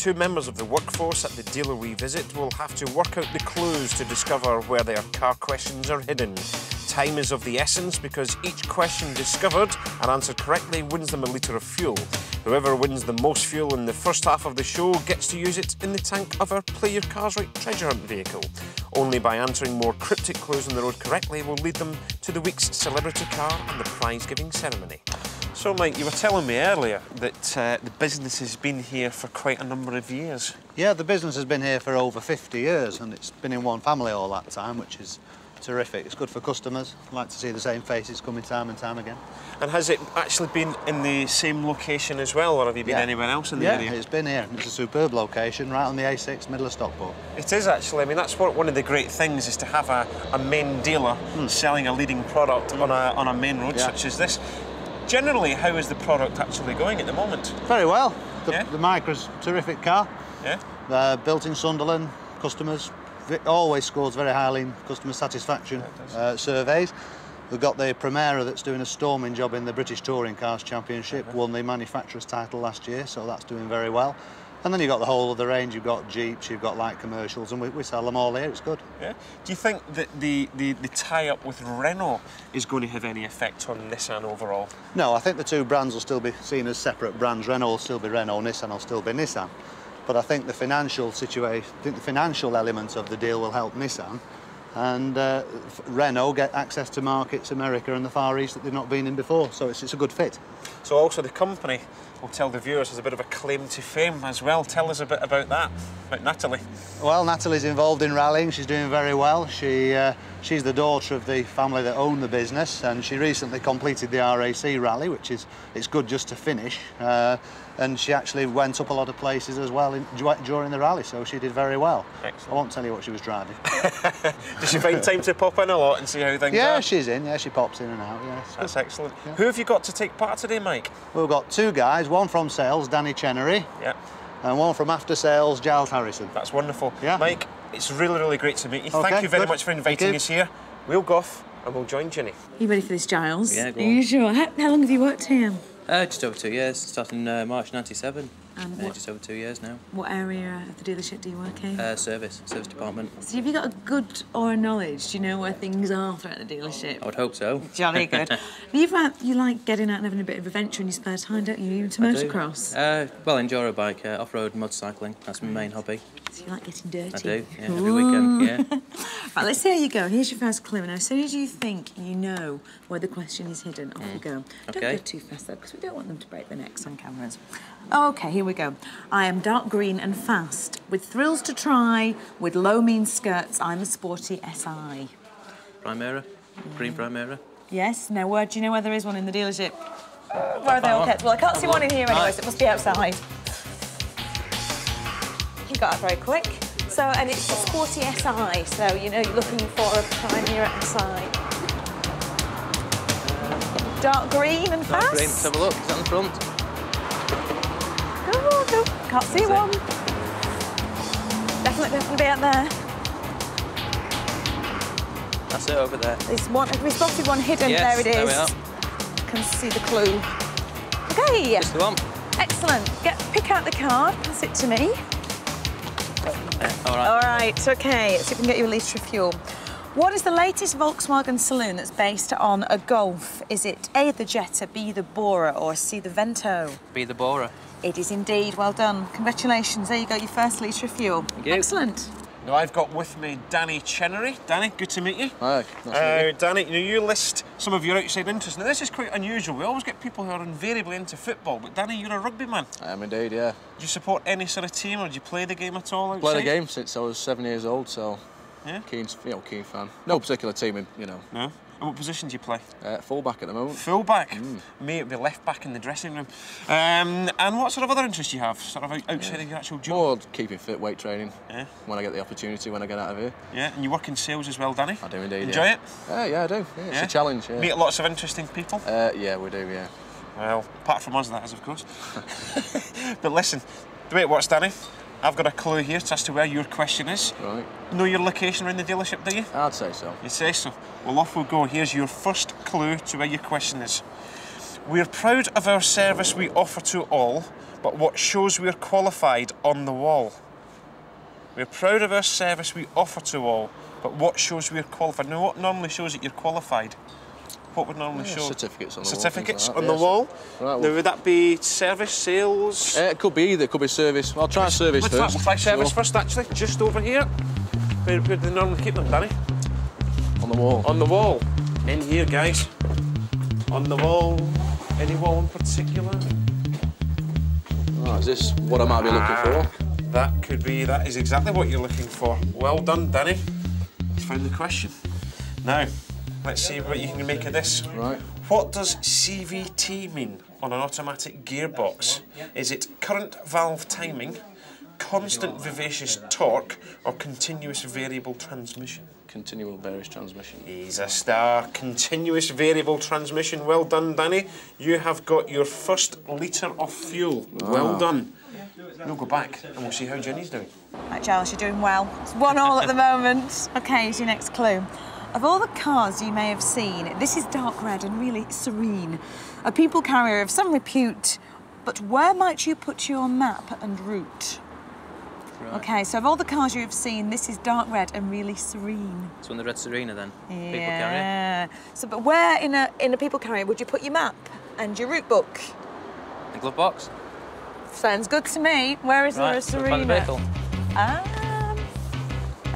two members of the workforce at the dealer we visit will have to work out the clues to discover where their car questions are hidden. Time is of the essence because each question discovered and answered correctly wins them a litre of fuel. Whoever wins the most fuel in the first half of the show gets to use it in the tank of our Play Your Cars Right treasure hunt vehicle. Only by answering more cryptic clues on the road correctly will lead them to the week's celebrity car and the prize-giving ceremony. So, Mike, you were telling me earlier that the business has been here for quite a number of years. Yeah, the business has been here for over 50 years and it's been in one family all that time, which is terrific. It's good for customers. I like to see the same faces coming time and time again. And has it actually been in the same location as well, or have you been anywhere else in the area? Yeah, it's been here. It's a superb location, right on the A6, middle of Stockport. It is actually. I mean, that's one of the great things is to have a main dealer selling a leading product on a main road such as this. Generally, how is the product actually going at the moment? Very well. The Micra's a terrific car. Yeah. Built in Sunderland, customers. It always scores very highly in customer satisfaction surveys. We've got the Primera that's doing a storming job in the British Touring Cars Championship, won the manufacturer's title last year, so that's doing very well. And then you've got the whole of the range, you've got Jeeps, you've got light commercials, and we sell them all here, it's good. Yeah. Do you think that the tie-up with Renault is going to have any effect on Nissan overall? No, I think the two brands will still be seen as separate brands. Renault will still be Renault, Nissan will still be Nissan. But I think the financial situation, the financial element of the deal will help Nissan, and Renault get access to markets, America and the Far East that they've not been in before. So it's a good fit. So also the company, we'll tell the viewers, has a bit of a claim to fame as well. Tell us a bit about that, about Natalie. Well, Natalie's involved in rallying. She's doing very well. She's the daughter of the family that own the business, and she recently completed the RAC rally, which it's good just to finish. And she actually went up a lot of places as well during the rally, so she did very well. Excellent. I won't tell you what she was driving. Does she find time to pop in a lot and see how things are? Yeah, she's in. Yeah, she pops in and out. Yeah, that's excellent. Yeah. Who have you got to take part today, Mike? We've got two guys, one from sales, Chennery. Yeah. And one from after sales, Giles Harrison. That's wonderful. Yeah. Mike, it's really, really great to meet you. Okay, Thank you very much for inviting us here. We'll go off and we'll join Ginny. Are you ready for this, Giles? Yeah, go on. Are you sure? How long have you worked here? Just over 2 years, starting March '97. And just over 2 years now. What area of the dealership do you work in? Service department. So have you got a good aura of knowledge? Do you know where things are throughout the dealership? I would hope so. Jolly good. You like getting out and having a bit of adventure in your spare time, don't you? You into motocross? Well, enduro bike, off-road motorcycling. That's my main hobby. So you like getting dirty? I do, yeah, every weekend, yeah. Right, let's see how you go. Here's your first clue. Now, as soon as you think you know where the question is hidden, off you go. Okay. Don't go too fast, though, because we don't want them to break their necks on cameras. OK, here we go. I am dark green and fast, with thrills to try, with low mean skirts. I'm a sporty SI. Primera? Green Primera? Yes. Now, do you know where there is one in the dealership? Where are they all kept? Well, I can't see one in here anyway, so it must be outside. You got that very quick. So, and it's a sporty SI, so, you know, you're looking for a Primera SI. Dark green and fast? Dark green, let's have a look. Is that on the front? Oh, no, can't see one. Definitely be out there. That's it over there. There's one, we spotted one hidden, yes, there it is. There we are. Can see the clue. OK. Just the one. Excellent. Pick out the card, pass it to me. All right. All right, OK, let's see if we can get you a litre of fuel. What is the latest Volkswagen saloon that's based on a Golf? Is it A, the Jetta, B, the Bora, or C, the Vento? B, the Bora. It is indeed. Well done. Congratulations. There you go, your first litre of fuel. Thank you. Excellent. Now, I've got with me Danny Chennery. Danny, good to meet you. Hi, nice to meet you. Danny, you list some of your outside interests. Now, this is quite unusual. We always get people who are invariably into football, but Danny, you're a rugby man. I am indeed, yeah. Do you support any sort of team, or do you play the game at all outside? Played the game since I was 7 years old, so yeah, keen fan. No particular team, No. And what position do you play? Full-back at the moment. Full-back? Me, it would be left-back in the dressing room. And what sort of other interests do you have, sort of outside of your actual job? More keeping fit, weight training. Yeah. When I get the opportunity, when I get out of here. Yeah, and you work in sales as well, Danny? I do indeed, Enjoy it? Yeah, I do. Yeah, it's a challenge, yeah. Meet lots of interesting people? Yeah, we do, yeah. Well, apart from us, that is, of course. But listen, the way it works, Danny, I've got a clue here as to where your question is. Right. Know your location around the dealership, do you? I'd say so. You say so. Well, off we'll go. Here's your first clue to where your question is. We're proud of our service we offer to all, but what shows we're qualified on the wall. We're proud of our service we offer to all, but what shows we're qualified? Now, what normally shows that you're qualified? What would normally show? Certificates on the wall. Certificates on the wall? Right, well. Now, would that be service, sales? It could be either. It could be service. I'll try service first. We'll try service first, actually. Just over here. Where do they normally keep them, Danny? On the wall. On the wall. In here, guys. On the wall. Any wall in particular? Oh, is this what I might be looking for? That could be. That is exactly what you're looking for. Well done, Danny. You found the question. Now, let's see what you can make of this. Right. What does CVT mean on an automatic gearbox? Is it current valve timing, constant vivacious torque, or continuous variable transmission? Continual various transmission. He's a star. Continuous variable transmission. Well done, Danny. You have got your first litre of fuel. Well done. We'll go back and we'll see how Ginny's doing. Right, Giles, you're doing well. It's 1-1 at the moment. OK, here's your next clue. Of all the cars you may have seen, this is dark red and really serene. A people carrier of some repute, but where might you put your map and route? Right. OK, so of all the cars you have seen, this is dark red and really serene. It's on the red Serena then? Yeah. People carrier? So, but where in a people carrier would you put your map and your route book? The glove box? Sounds good to me. Where is there a Serena? Find the vehicle. I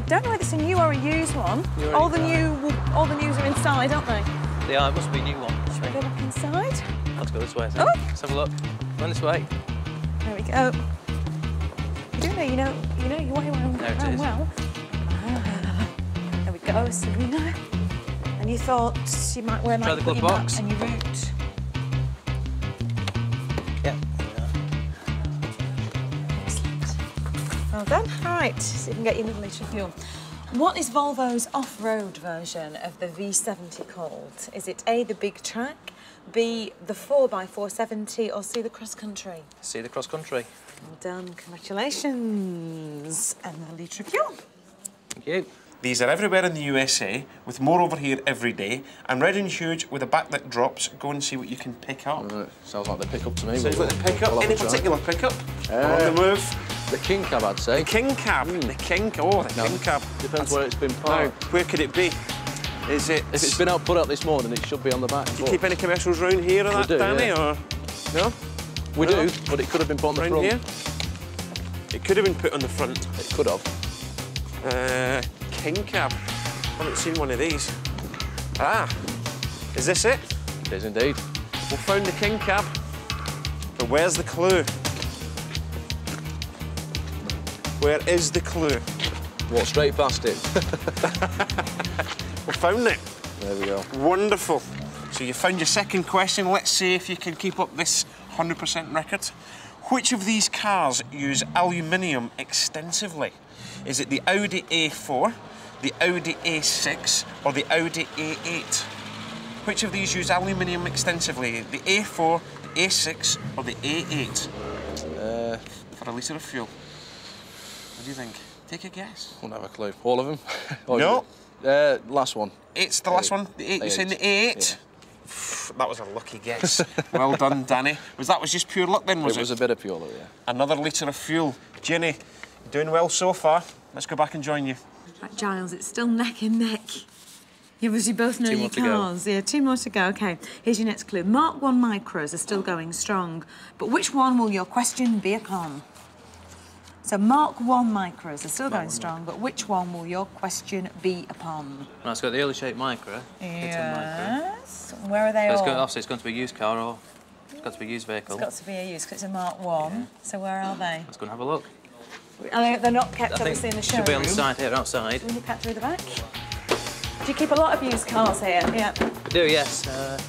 don't know whether it's a new or a used one. All the news are inside, aren't they? They are. It must be a new one. Should we go look inside? Let's go this way, I think. Oh. Let's have a look. Run this way. There we go. You do know, you know your way around There it is. well. There we go, Serena. And you thought you might wear Try the glove box. And your route. Yeah. Well done. All right, so you can get your little litre of fuel. What is Volvo's off-road version of the V70 called? Is it A, the big track, B, the 4x470, or C, the cross-country? See the cross-country. Well done. Congratulations. And the litre of fuel. Thank you. These are everywhere in the USA, with more over here every day, and red and huge with a back that drops. Go and see what you can pick up. Right. Sounds like the pickup to me. Sounds like the pickup. Any particular pickup? On the move? The King Cab, I'd say. The King Cab. The King Cab. Depends where it's been parked. Now, where could it be? Is it... If it's been put out this morning, it should be on the back. Do you keep any commercials round here or that, Danny, or...? No? We do, but it could have been put on the front. Here? It could have been put on the front. It could have. King Cab. I haven't seen one of these. Ah, is this it? It is indeed. We found the King Cab, but where's the clue? Where is the clue? Walk straight past it. We found it. There we go. Wonderful. So you found your second question. Let's see if you can keep up this 100% record. Which of these cars use aluminium extensively? Is it the Audi A4, the Audi A6, or the Audi A8? Which of these use aluminium extensively? The A4, the A6, or the A8? For a litre of fuel. What do you think? Take a guess. Won't have a clue. All of them? No. Last one. It's the last one. The 8. You're saying the A8? Yeah. That was a lucky guess. Well done, Danny. That was just pure luck then, was it? It was a bit of pure luck, yeah. Another litre of fuel. Ginny, doing well so far. Let's go back and join you. Right, Giles, it's still neck and neck. You obviously both know your cars. Yeah, 2 more to go. OK, here's your next clue. Mark 1 micros are still going strong, but which one will your question be upon? So Mark 1 micros are still going strong, but which one will your question be upon? Well, it's got the early shape micro. Yes. Where are they all? Obviously, it's going to be a used car or it's got to be a used vehicle. It's got to be a used, because it's a Mark 1. Yeah. So where are they? Let's go and have a look. They're not kept, obviously, in the showroom. Should be on the side here, outside. When you cut through the back? Do you keep a lot of used cars here? Yeah. We do, yes. Well,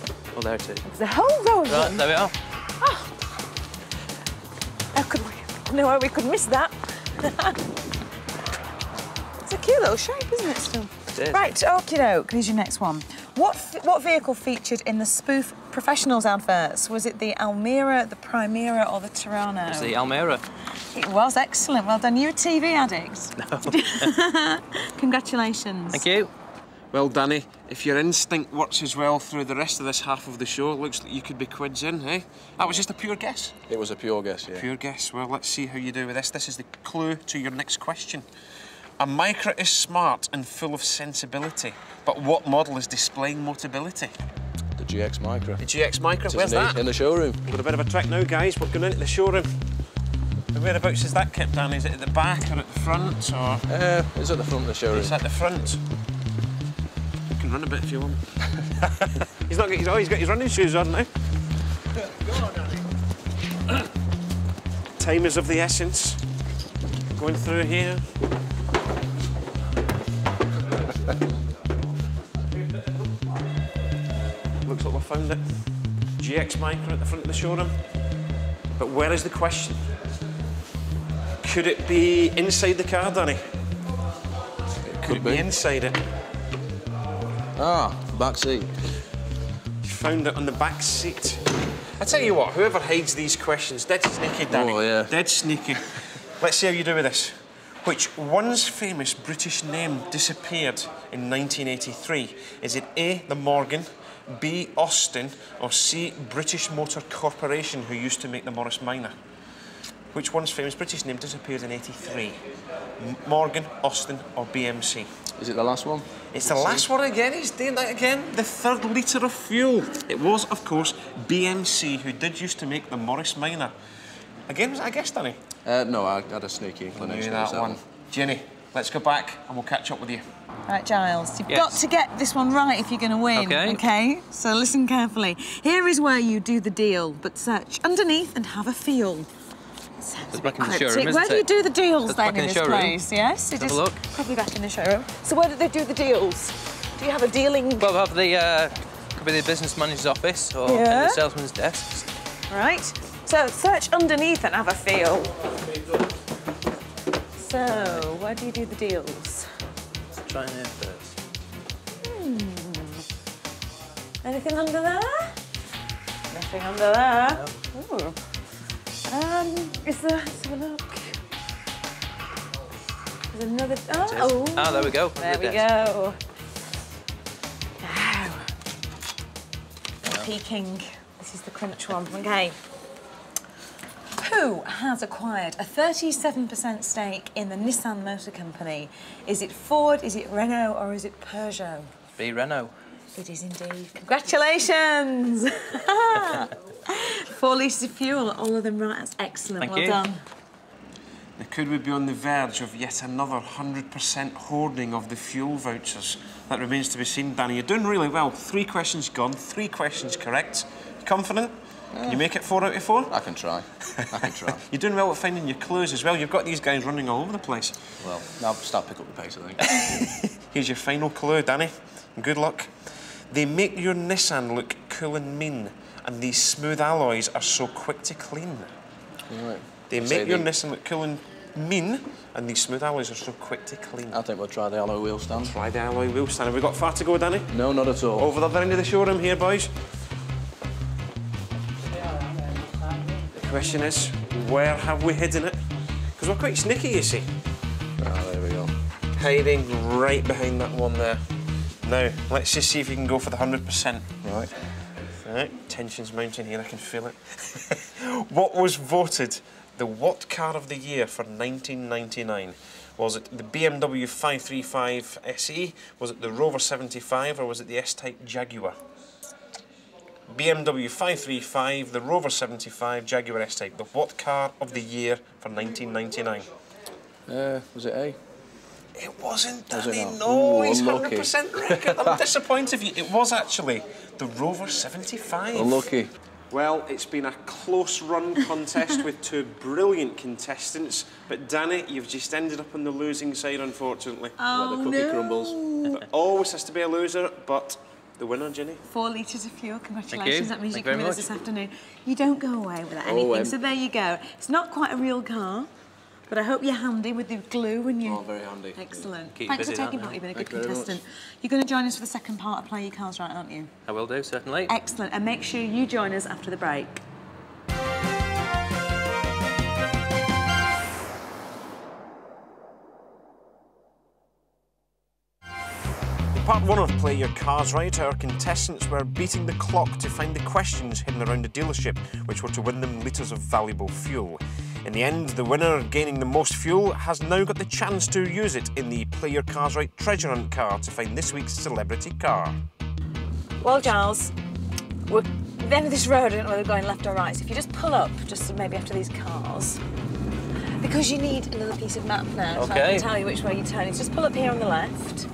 there it is. There's a whole row of them. There we are. Oh. How could we? No way we could miss that. It's a cute little shape, isn't it, still? It is. Right, okie doke, here's your next one. What vehicle featured in the spoof professionals adverts? Was it the Almira, the Primera, or the Tirano? It was the Almira. It was, excellent. Well done. You a TV addict? No. Congratulations. Thank you. Well, Danny, if your instinct works as well through the rest of this half of the show, it looks like you could be quids in, eh? That was just a pure guess. It was a pure guess, yeah. Pure guess. Well, let's see how you do with this. This is the clue to your next question. A Micra is smart and full of sensibility, but what model is displaying Motability? The GX Micra. The GX Micra, It's where's that? In the showroom. We've got a bit of a trick now, guys. We're going into the showroom. And whereabouts is that kept, Danny? Is it at the back or at the front, or...? It's at the front of the showroom. It's at the front. You can run a bit if you want. He's got his running shoes on now. Go on, Danny. Time is of the essence. Going through here. Looks like we found it. GX Micra at the front of the showroom. But where is the question? Could it be inside the car, Danny? Could it be inside it? Ah, back seat. You found it on the back seat. I tell you what, whoever hides these questions, dead sneaky, Danny. Oh, yeah. Dead sneaky. Let's see how you do with this. Which once famous British name disappeared in 1983? Is it A, the Morgan, B, Austin, or C, British Motor Corporation, who used to make the Morris Minor? Which once famous British name disappeared in 83? Morgan, Austin, or BMC? Is it the last one? It's the last one again. He's doing that again. The third litre of fuel. It was, of course, BMC, who did used to make the Morris Minor. Again, was that a guess, Danny? No, I had a sneaky inclination. That one. Ginny, let's go back and we'll catch up with you. Right, Giles, you've got to get this one right if you're going to win. Okay. So listen carefully. Here is where you do the deal, but search underneath and have a feel. It's back in the showroom, isn't Where do you do the deals then in this the place? Yes, it Have is a look. probably back in the showroom. So where do they do the deals? Do you have a dealing? Well, we have the could be the business manager's office or in the salesman's desk. Right. So search underneath and have a feel. So where do you do the deals? Let's try in here first. Anything under there? Nothing under there. No. Ooh. Is there? Let's have a look. There's another. Oh, Ah, there we go. There we go. Now, peeking. This is the crunch one. Okay. Who has acquired a 37% stake in the Nissan Motor Company? Is it Ford, is it Renault, or is it Peugeot? B Renault. It is indeed. Congratulations! 4 litres of fuel, all of them right. That's excellent. Thank well you. done. Now, could we be on the verge of yet another 100% hoarding of the fuel vouchers? That remains to be seen, Danny. You're doing really well. 3 questions gone, 3 questions correct. You confident? Can you make it 4 out of 4? I can try. I can try. You're doing well at finding your clues as well. You've got these guys running all over the place. Well, I'll start picking up the pace, I think. Here's your final clue, Danny. Good luck. They make your Nissan look cool and mean, and these smooth alloys are so quick to clean. Right. They make your Nissan look cool and mean, and these smooth alloys are so quick to clean. I think we'll try the alloy wheel stand. Try the alloy wheel stand. Have we got far to go, Danny? No, not at all. Over the other end of the showroom here, boys. The question is, where have we hidden it? Because we're quite sneaky, you see. Ah, there we go. Hiding right behind that one there. Now, let's just see if you can go for the 100%. Right. Right, tension's mounting here, I can feel it. What was voted the what car of the year for 1999? Was it the BMW 535 SE, was it the Rover 75, or was it the S-Type Jaguar? BMW 535, the Rover 75, Jaguar S-Type. The what car of the year for 1999? Was it A? It wasn't, Was it Danny. not? No, Ooh, he's unlucky. 100% record. I'm disappointed of you. It was actually the Rover 75. Unlucky. Well, it's been a close-run contest with 2 brilliant contestants, but Danny, you've just ended up on the losing side, unfortunately. Oh, Where the cookie crumbles. But always has to be a loser, but the winner, Ginny. 4 litres of fuel, congratulations. Thank you. That means Thank you you come very with us this afternoon. You don't go away without anything, so there you go. It's not quite a real car, but I hope you're handy with the glue and you... Oh, very handy. Excellent. Keep Thanks for busy, taking don't part. You've been a Thank good you very contestant. You're going to join us for the second part of Play Your Cards Right, aren't you? I will do, certainly. Excellent. And make sure you join us after the break. The part 1 of Play Your Cars Right, our contestants were beating the clock to find the questions hidden around the dealership, which were to win them litres of valuable fuel. In the end, the winner, gaining the most fuel, has now got the chance to use it in the Play Your Cars Right treasure hunt car to find this week's celebrity car. Well, Giles, we're at the end of this road. I don't know whether we're going left or right, so if you just pull up, just maybe after these cars, because you need another piece of map now, so I can tell you which way you're turning. So just pull up here on the left,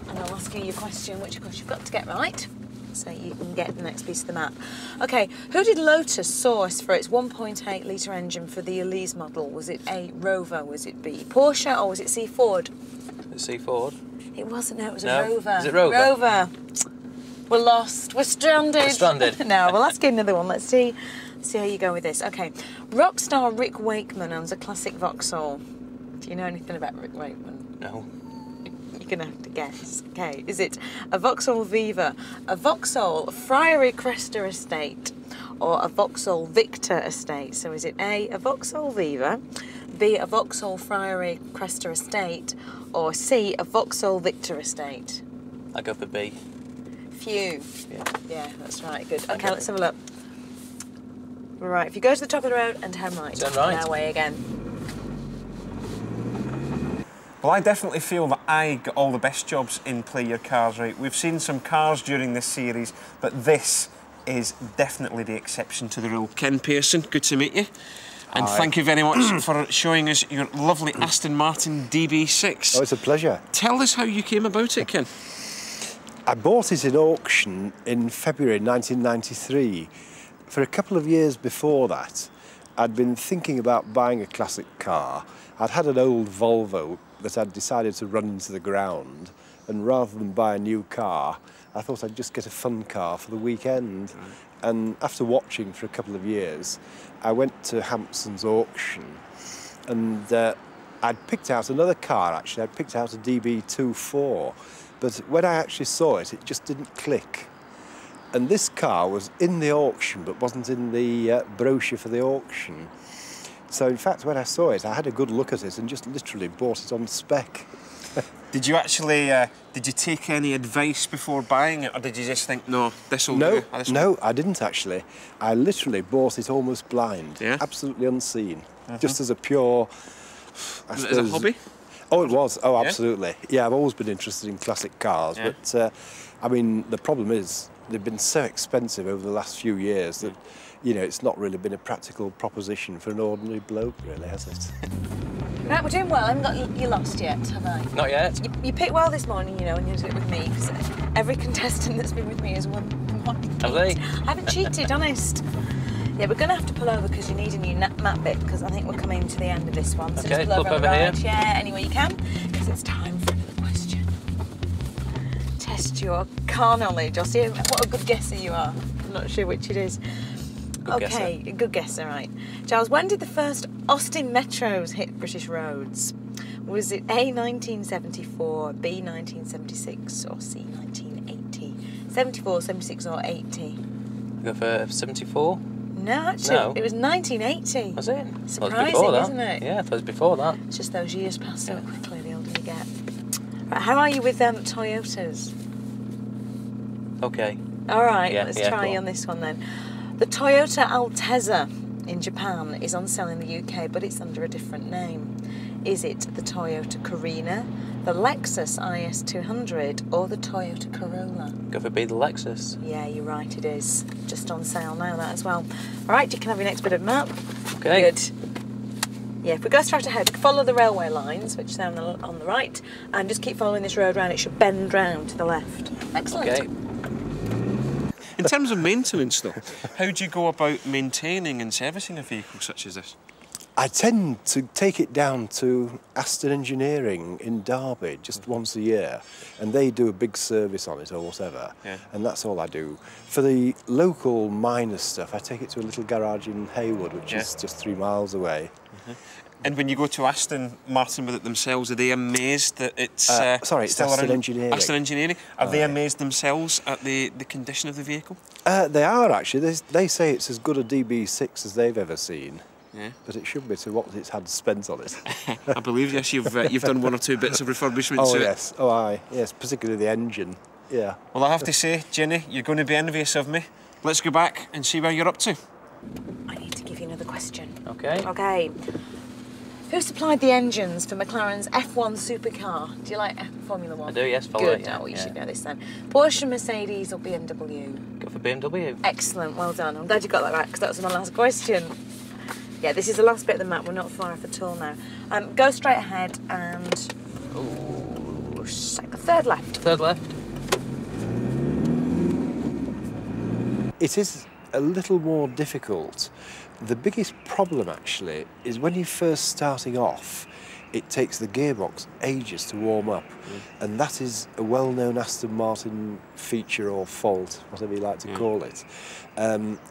and I'll ask you your question, which of course you've got to get right, so you can get the next piece of the map. OK, who did Lotus source for its 1.8 litre engine for the Elise model? Was it A, Rover, was it B, Porsche, or was it C, Ford? C, Ford? It wasn't, no, it was a Rover. Was it Rover? Rover. We're lost, we're stranded. We're stranded. No, we'll ask you another one, let's see how you go with this. OK, rock star Rick Wakeman owns a classic Vauxhall. Do you know anything about Rick Wakeman? No. You're going to have to guess. OK, is it a Vauxhall Viva, a Vauxhall Friary Cresta Estate, or a Vauxhall Victor Estate? So is it A, a Vauxhall Viva, B, a Vauxhall Friary Cresta Estate, or C, a Vauxhall Victor Estate? I go for B. Few. Yeah, that's right, good. OK, let's have a look. Right, if you go to the top of the road and turn right. Turn right. Our way again. Well, I definitely feel that I got all the best jobs in Play Your Cars Right. We've seen some cars during this series, but this is definitely the exception to the rule. Ken Pearson, good to meet you. And thank you very much for showing us your lovely Aston Martin DB6. Oh, it's a pleasure. Tell us how you came about it, Ken. I bought it in auction in February 1993. For a couple of years before that, I'd been thinking about buying a classic car. I'd had an old Volvo that I'd decided to run into the ground, and rather than buy a new car, I thought I'd just get a fun car for the weekend. Right. And after watching for a couple of years, I went to Hampson's auction, and I'd picked out another car, actually. I'd picked out a DB24, but when I actually saw it, it just didn't click. And this car was in the auction, but wasn't in the brochure for the auction. So, in fact, when I saw it, I had a good look at it and just literally bought it on spec. Did you actually, did you take any advice before buying it, or did you just think, no, this will do? No, I didn't actually. I literally bought it almost blind, absolutely unseen, just as a pure, I suppose... As a hobby? Oh, it was. Oh, absolutely. Yeah, I've always been interested in classic cars, but, I mean, the problem is, they've been so expensive over the last few years that, you know, it's not really been a practical proposition for an ordinary bloke, really, has it? Right, we're doing well. I haven't got you lost yet, have I? Not yet. You picked well this morning, you know, and you did it with me, because every contestant that's been with me has won. Have they? I haven't cheated, honest. Yeah, we're going to have to pull over because you need a new map bit, because I think we're coming to the end of this one. So okay, just pull over here. Yeah, anywhere you can, because it's time for another question. Test your car knowledge. I'll see what a good guesser you are. I'm not sure which it is. Good guesser, right. Giles, when did the first Austin Metros hit British roads? Was it A, 1974, B, 1976, or C, 1980? 74, 76, or 80? Go for 74? No, actually, it was 1980. Was it? Surprising, isn't it? Yeah, I thought it was before that. It's just those years pass so quickly, the older you get. Right, how are you with Toyotas? OK. All right, let's try you on this one then. The Toyota Altezza in Japan is on sale in the UK, but it's under a different name. Is it the Toyota Carina, the Lexus IS200, or the Toyota Corolla? Go for B, the Lexus. Yeah, you're right, it is. Just on sale now, that as well. All right, you can have your next bit of map. OK. Good. Yeah, if we go straight ahead, follow the railway lines, which are on the right, and just keep following this road round. It should bend round to the left. Excellent. OK. In terms of maintenance, though, how do you go about maintaining and servicing a vehicle such as this? I tend to take it down to Aston Engineering in Derby just once a year, and they do a big service on it or whatever, and that's all I do. For the local minor stuff, I take it to a little garage in Haywood, which is just 3 miles away. And when you go to Aston Martin with it themselves, are they amazed that it's sorry, it's still Aston around? Engineering. Aston Engineering. Are they amazed themselves at the condition of the vehicle? They are, actually. They say it's as good a DB6 as they've ever seen. but it should be to what it's had spent on it. I believe, yes, you've done one or two bits of refurbishment to it. Yes, oh aye, yes, particularly the engine, yeah. Well, I have to say, Ginny, you're going to be envious of me. Let's go back and see where you're up to. I need to give you another question. OK. OK. Who supplied the engines for McLaren's F1 supercar? Do you like Formula 1? I do, yes, follow Good. it, yeah. Oh, you should know this then. Porsche, Mercedes or BMW? Go for BMW. Excellent, well done. I'm glad you got that right, because that was my last question. Yeah, this is the last bit of the map. We're not far off at all now. Go straight ahead and... Ooh, third left. Third left. It is a little more difficult. The biggest problem, actually, is when you're first starting off, it takes the gearbox ages to warm up. And that is a well-known Aston Martin feature or fault, whatever you like to call it.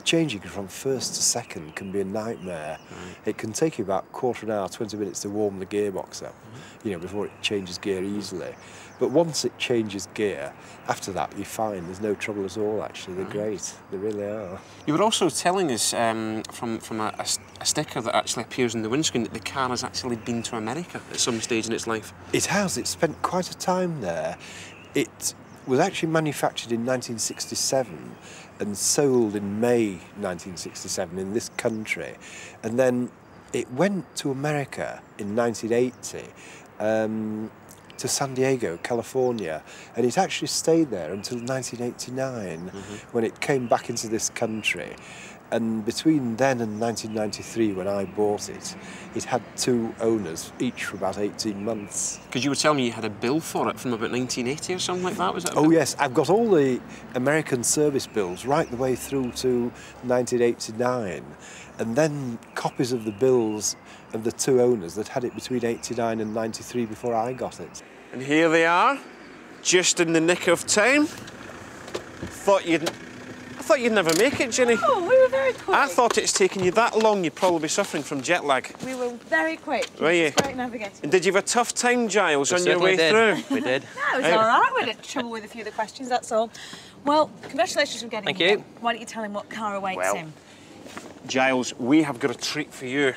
Changing from first to second can be a nightmare. It can take you about a quarter of an hour, 20 minutes to warm the gearbox up, you know, before it changes gear easily. But once it changes gear, after that you're fine. There's no trouble at all, actually. They're great. They really are. You were also telling us from a sticker that actually appears in the windscreen that the car has actually been to America at some stage in its life. It has. It spent quite a time there. It was actually manufactured in 1967 and sold in May 1967 in this country. And then it went to America in 1980. To San Diego, California, and it actually stayed there until 1989 when it came back into this country. And between then and 1993, when I bought it, it had two owners, each for about 18 months. Because you were telling me you had a bill for it from about 1980 or something like that, was it? Oh yes, I've got all the American service bills right the way through to 1989, and then copies of the bills of the two owners that had it between 89 and 93 before I got it. And here they are, just in the nick of time. I thought you'd never make it, Ginny. Oh, we were very quick. I thought it's taken you that long, you'd probably be suffering from jet lag. We were very quick. Were you? Great navigating. And did you have a tough time, Giles, on your way through? We did. No, it was all right. We had trouble with a few of the questions, that's all. Well, congratulations on getting here. Thank you. Why don't you tell him what car awaits him? Giles, we have got a treat for you.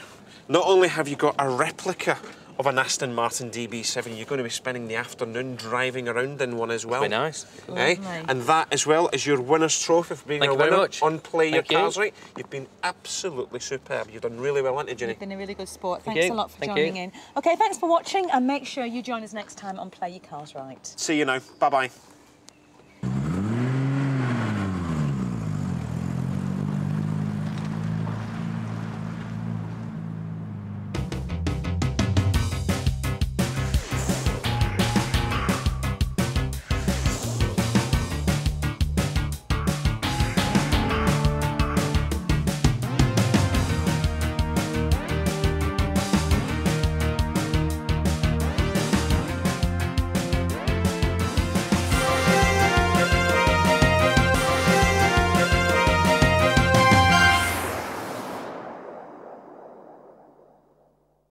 Not only have you got a replica of an Aston Martin DB7, you're going to be spending the afternoon driving around in one as well. Very nice. Eh? And that, as well, is your winner's trophy for being a winner on Play Your Cars Right. You've been absolutely superb. You've done really well, haven't you, Ginny? You've been a really good sport. Thanks a lot for joining in. OK, thanks for watching, and make sure you join us next time on Play Your Cars Right. See you now. Bye-bye.